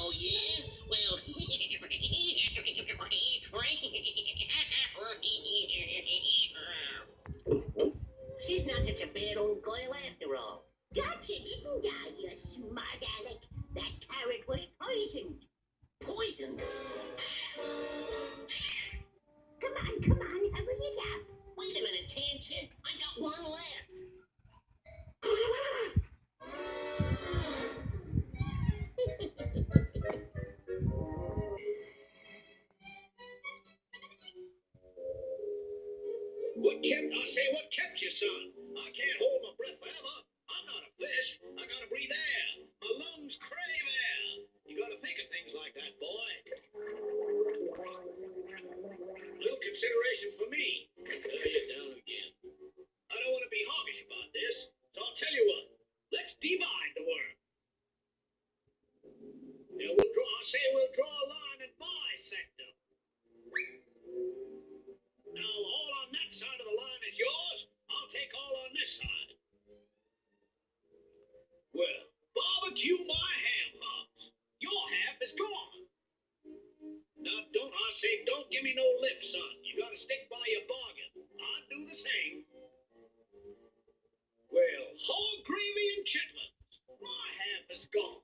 Oh, yeah? Well, she's not such a bad old girl after all. Gotcha, didn't I, you smart aleck? That carrot was poisoned. Poisoned? Come on, hurry it up. Wait a minute, Tangent. I got one left. What kept you, son? I can't hold my breath forever. I'm not a fish. I gotta breathe air. My lungs crave air. You gotta think of things like that, boy. Little consideration for me. There you're down again. I don't want to be hawkish about this, so I'll tell you what. Let's divide the worm. Now we'll draw a line and bisect them. Now all on that side of the line is yours. I'll take all on this side. Well, barbecue my ham hocks. Your half is gone. Now don't give me no lip, son. You gotta stick by your bargain. I'd do the same. Well, hog gravy and chitlins. My half is gone.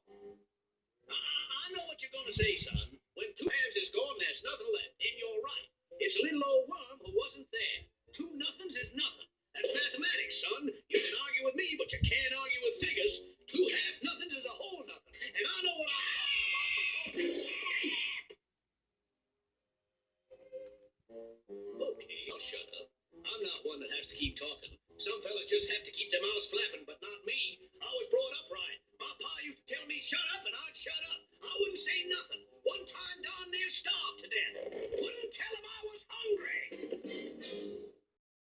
I know what you're gonna say, son. When two halves is gone, there's nothing left. And you're right. It's a little old worm who wasn't there. Two nothings is nothing. That's mathematics, son. You can argue with me, but you can't argue with figures. Two half nothings is a whole nothing. And I know what I'm talking about. Okay, I'll shut up. I'm not one that has to keep talking. Some fellas just have to keep their mouths flapping, but not me. I was brought up right. My pa used to tell me shut up, and I'd shut up. I wouldn't say nothing. One time darn near starved to death.